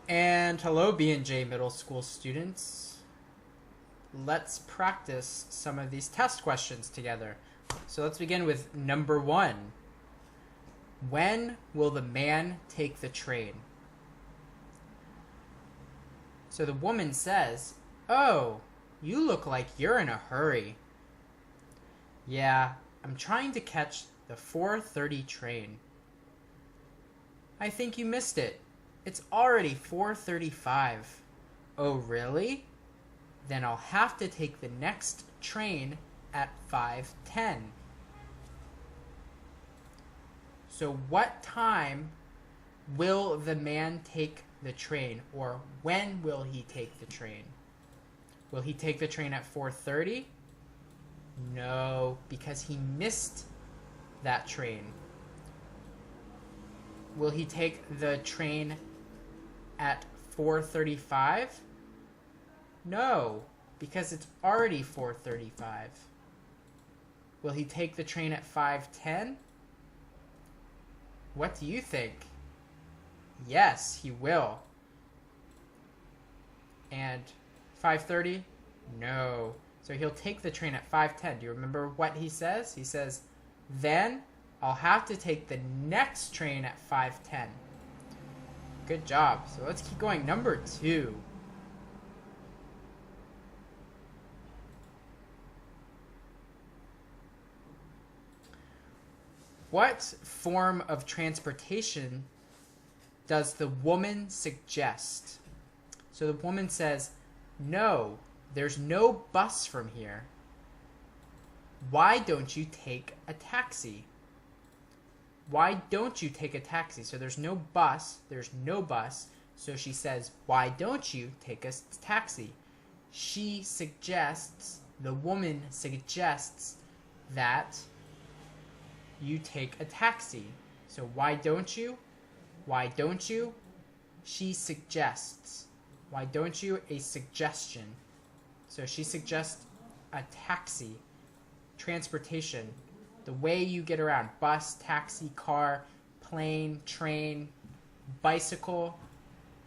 And hello, B&J middle school students. Let's practice some of these test questions together. So let's begin with number 1. When will the man take the train? So the woman says, "Oh, you look like you're in a hurry." "Yeah, I'm trying to catch the 4:30 train." "I think you missed it. It's already 4:35. "Oh, really? Then I'll have to take the next train at 5:10. So what time will the man take the train, or when will he take the train? Will he take the train at 4:30? No, because he missed that train. Will he take the train at 4:35? No, because it's already 4:35. Will he take the train at 5:10? What do you think? Yes, he will. And 5:30? No. So he'll take the train at 5:10. Do you remember what he says? He says, "Then I'll have to take the next train at 5:10. Good job. So let's keep going. Number 2. What form of transportation does the woman suggest? So the woman says, "No, there's no bus from here. Why don't you take a taxi?" Why don't you take a taxi? So there's no bus. So she says, "Why don't you take a taxi?" The woman suggests that you take a taxi. So why don't you? Why don't you? She suggests. Why don't you? A suggestion. So she suggests a taxi. Transportation. The way you get around. Bus, taxi, car, plane, train, bicycle.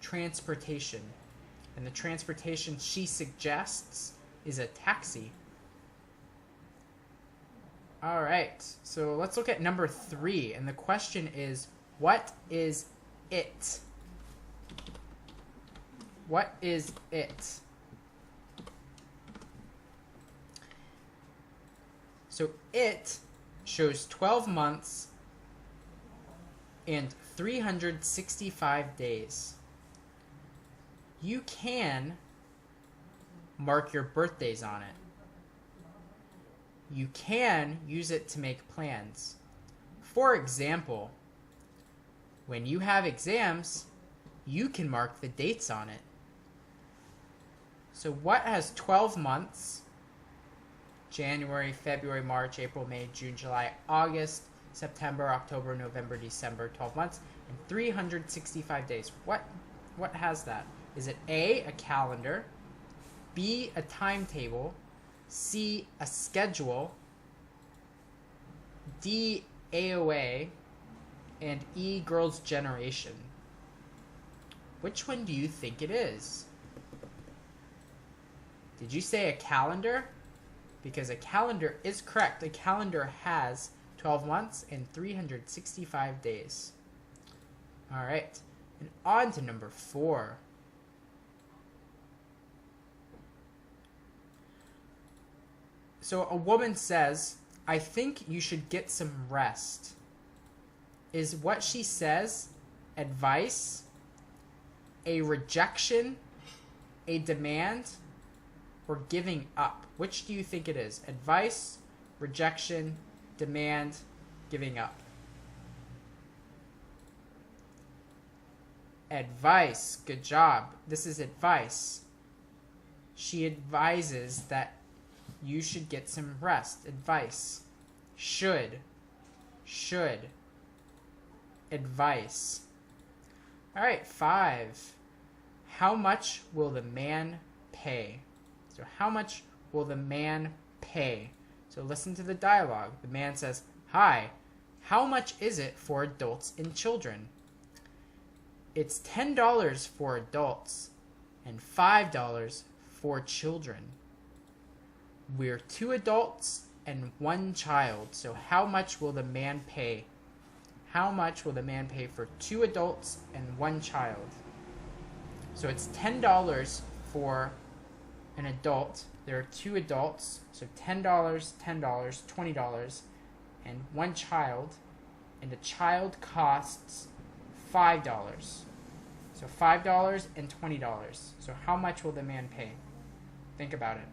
Transportation. And the transportation she suggests is a taxi. Alright, so let's look at number 3. And the question is, what is it? What is it? So it shows 12 months and 365 days. You can mark your birthdays on it. You can use it to make plans. For example, when you have exams, you can mark the dates on it. So what has 12 months? January, February, March, April, May, June, July, August, September, October, November, December, 12 months, and 365 days. What has that? Is it A, a calendar, B, a timetable, C, a schedule, D, AOA, and E, girls' generation? Which one do you think it is? Did you say a calendar? Because a calendar is correct. A calendar has 12 months and 365 days. Alright, and on to number 4. So a woman says, "I think you should get some rest." Is what she says advice, a rejection, a demand, or giving up? Which do you think it is? Advice, rejection, demand, giving up? Advice. Good job. This is advice. She advises that you should get some rest. Advice. Should. Advice. Alright, 5. How much will the man pay? So how much will the man pay? So listen to the dialogue. The man says, "Hi, how much is it for adults and children?" It's $10 for adults and $5 for children. We're 2 adults and 1 child. So how much will the man pay? How much will the man pay for 2 adults and 1 child? So it's $10 for an adult. There are 2 adults, so $10, $20, and 1 child, and a child costs $5. So $5 and $20. So how much will the man pay? Think about it.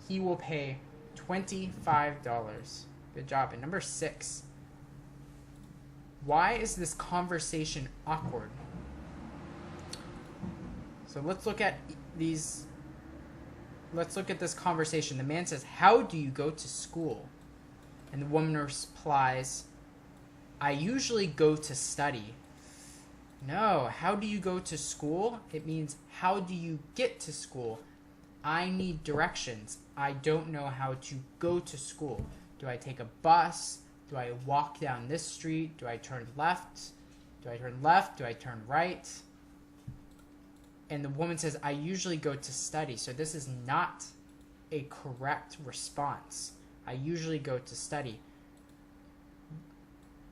He will pay $25. Good job. And number 6. Why is this conversation awkward? So let's look at these. Let's look at this conversation. The man says, "How do you go to school?" And the woman replies, "I usually go to study." No, how do you go to school? It means, how do you get to school? I need directions. I don't know how to go to school. Do I take a bus? Do I walk down this street? Do I turn left? Do I turn left? Do I turn right? And the woman says, "I usually go to study." So this is not a correct response. I usually go to study.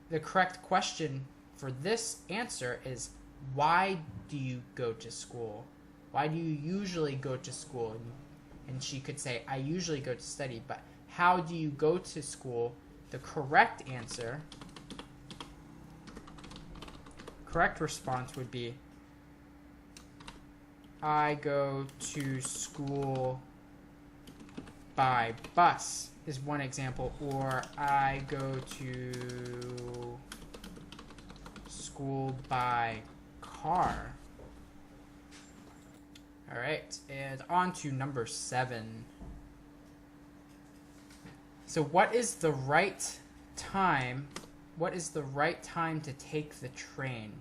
The correct question for this answer is, why do you go to school? Why do you usually go to school? And she could say, "I usually go to study." But how do you go to school? The correct answer, correct response would be, "I go to school by bus," is one example. Or, "I go to school by car." All right, and on to number 7. So what is the right time? What is the right time to take the train?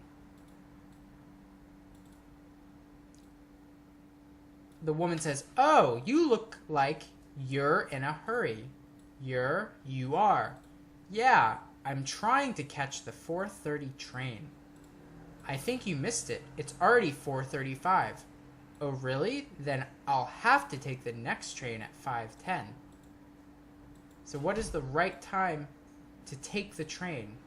The woman says, "Oh, you look like you're in a hurry." You are. "Yeah, I'm trying to catch the 4:30 train." "I think you missed it. It's already 4:35. "Oh, really? Then I'll have to take the next train at 5:10. So what is the right time to take the train?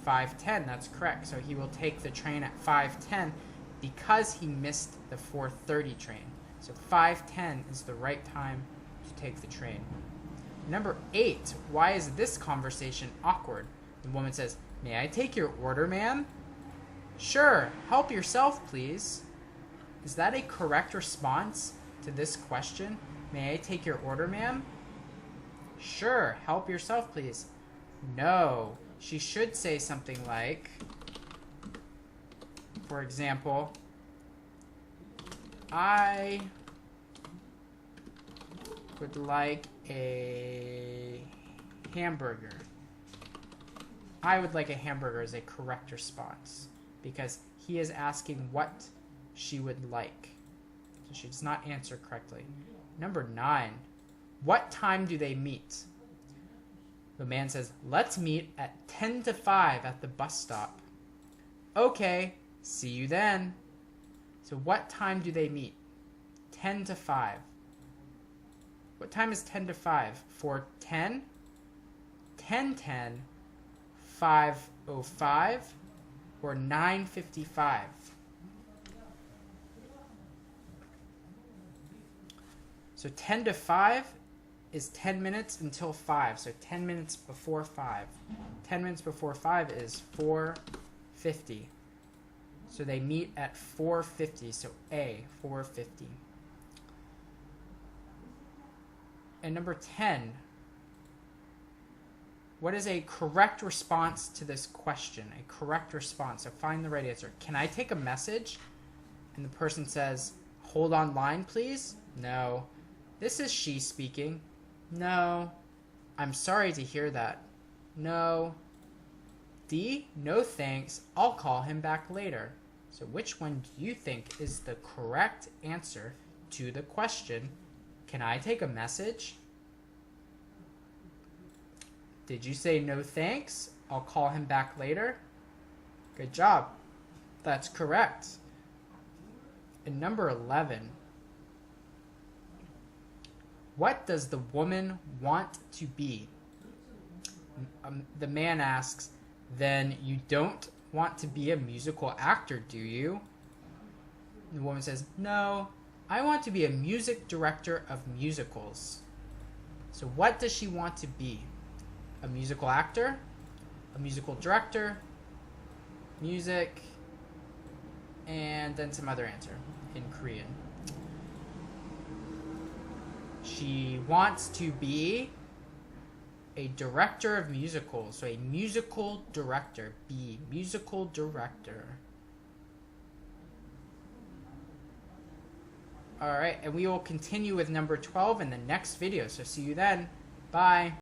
"5:10, that's correct. So he will take the train at 5:10 because he missed the 4:30 train. So 5:10 is the right time to take the train. Number 8, why is this conversation awkward? The woman says, "May I take your order, ma'am?" "Sure, help yourself, please." Is that a correct response to this question? "May I take your order, ma'am?" "Sure, help yourself, please." No, she should say something like, for example, "I would like a hamburger." "I would like a hamburger" is a correct response because he is asking what she would like. So she does not answer correctly. Number 9, what time do they meet? The man says, "Let's meet at 10 to 5 at the bus stop." "Okay, see you then." So what time do they meet? 10 to 5. What time is 10 to 5? 4:10, 10:10, 5:05, or 9:55? So 10 to 5 is 10 minutes until 5. So 10 minutes before 5. 10 minutes before 5 is 4:50. So they meet at 4:50. So A, 4:50. And number 10, what is a correct response to this question? A correct response. So find the right answer. "Can I take a message?" And the person says, "Hold on line, please." No. "This is she speaking." No. "I'm sorry to hear that." No. D, "No thanks, I'll call him back later." So which one do you think is the correct answer to the question, "Can I take a message?" Did you say no thanks? I'll call him back later. Good job. That's correct. And number 11. What does the woman want to be? The man asks, then you don't want to be a musical actor, do you? And the woman says, no, I want to be a music director of musicals. So what does she want to be? A musical actor? A musical director? Music? And then some other answer in Korean. She wants to be a director of musicals. So a musical director. B. Musical director. Alright, and we will continue with number 12 in the next video. So see you then. Bye.